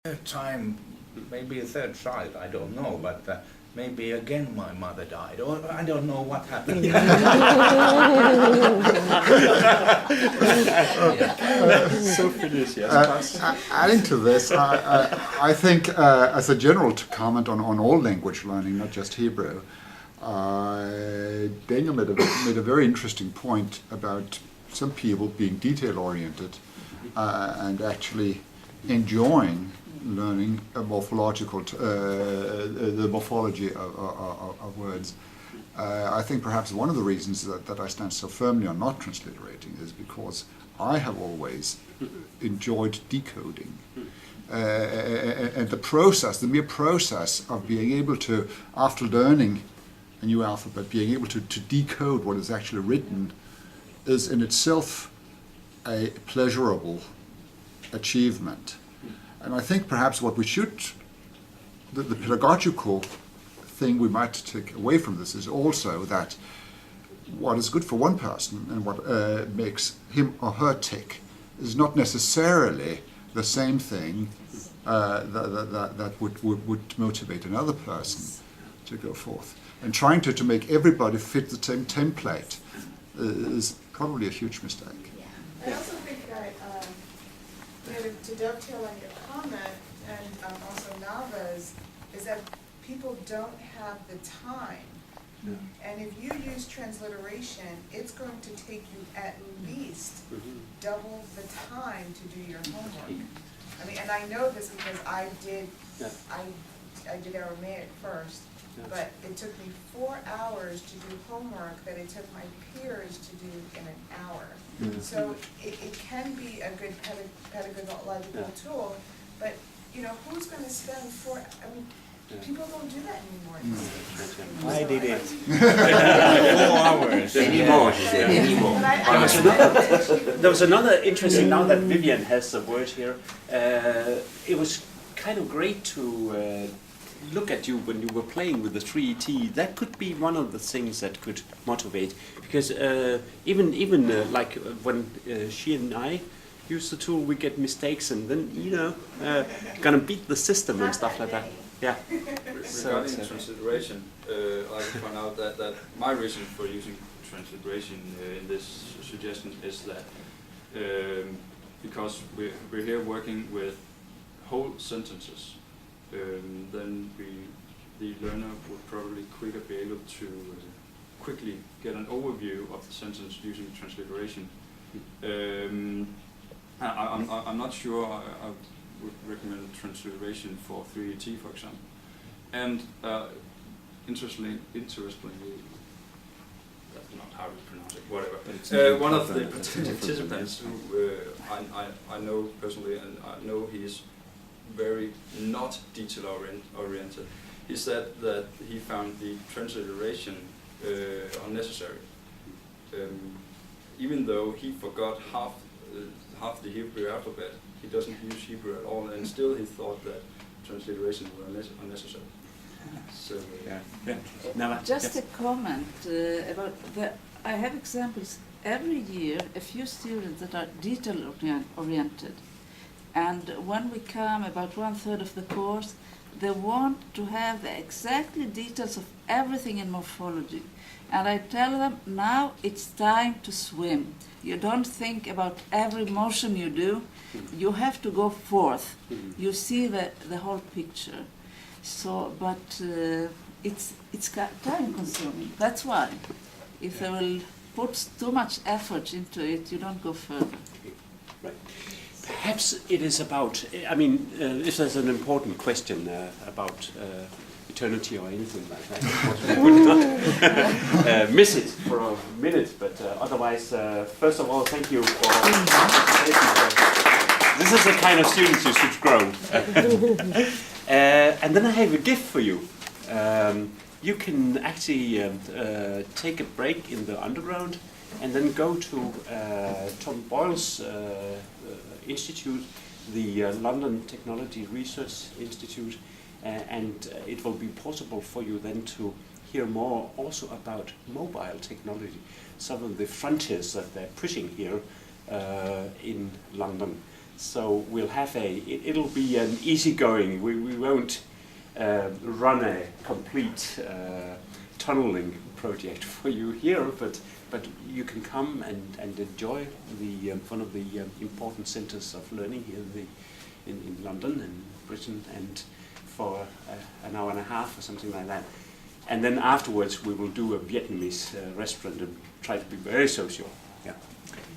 Third time, maybe a third child, I don't know, but maybe again my mother died, or I don't know what happened. So finished, yes. Adding to this, I think as a general comment on all language learning, not just Hebrew, Daniel made a very interesting point about some people being detail-oriented and actually enjoying learning a morphological, the morphology of words. I think perhaps one of the reasons that I stand so firmly on not transliterating is because I have always enjoyed decoding. And the mere process of being able to, after learning a new alphabet, being able to decode what is actually written is in itself a pleasurable achievement. And I think perhaps what we should, the pedagogical thing we might take away from this is also that what is good for one person and what makes him or her tick is not necessarily the same thing that would motivate another person to go forth. And trying to make everybody fit the same template is probably a huge mistake. I also think that, to dovetail on your comment, and also Nava's, is that people don't have the time. Yeah. And if you use transliteration, it's going to take you at least double the time to do your homework. I mean, and I know this because I did Aramaic first, but it took me 4 hours to do homework that it took my peers to do in an hour. So it can be a good pedagogical tool, but who's going to spend people don't do that anymore. I did it. 4 hours. Anymore, she said, anymore. There was another interesting, now that Vivian has the word here, it was kind of great to look at you when you were playing with the 3ET. That could be one of the things that could motivate, because even like when she and I use the tool, we get mistakes, and then gonna beat the system and stuff like that. Yeah. Regarding transliteration, I would point out that my reason for using transliteration in this suggestion is that because we're here working with whole sentences, then the learner would probably quicker be able to quickly get an overview of the sentence using transliteration. I'm not sure I would recommend transliteration for 3ET, for example. And interestingly, that's not how we pronounce it, whatever. One of the participants who I know personally, and I know he is very not detail oriented. He said that he found the transliteration unnecessary, even though he forgot half the Hebrew alphabet. He doesn't use Hebrew at all, and still he thought that transliteration was unnecessary. So just a comment about the. I have examples every year. A few students that are detail oriented. And when we come about 1/3 of the course, they want to have the exactly details of everything in morphology. And I tell them, now it's time to swim. You don't think about every motion you do. You have to go forth. You see the whole picture. So, but it's time consuming. That's why. If they will put too much effort into it, you don't go further. Right. Perhaps it is about, if there's an important question about eternity or anything like that, we would not miss it for a minute, but otherwise, first of all, thank you for this is the kind of students you should grow. And then I have a gift for you. You can actually take a break in the underground and then go to Tom Boyle's institute, the London Technology Research Institute, and it will be possible for you then to hear more also about mobile technology, some of the frontiers that they're pushing here in London. So we'll have it'll be an easygoing. We won't run a complete tunneling project for you here, but you can come and enjoy one of the important centres of learning here in London and Britain, and for an hour and a half or something like that. And then afterwards we will do a Vietnamese restaurant and try to be very social. Yeah.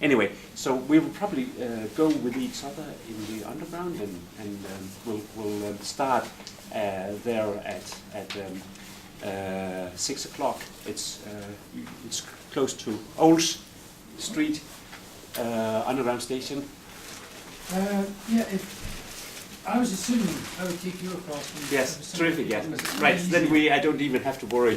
Anyway, so we will probably go with each other in the underground, and we'll start there at 6 o'clock. It's close to Old Street underground station. Yeah, I was assuming I would take you across. Yes, terrific. Yeah, right. Then I don't even have to worry.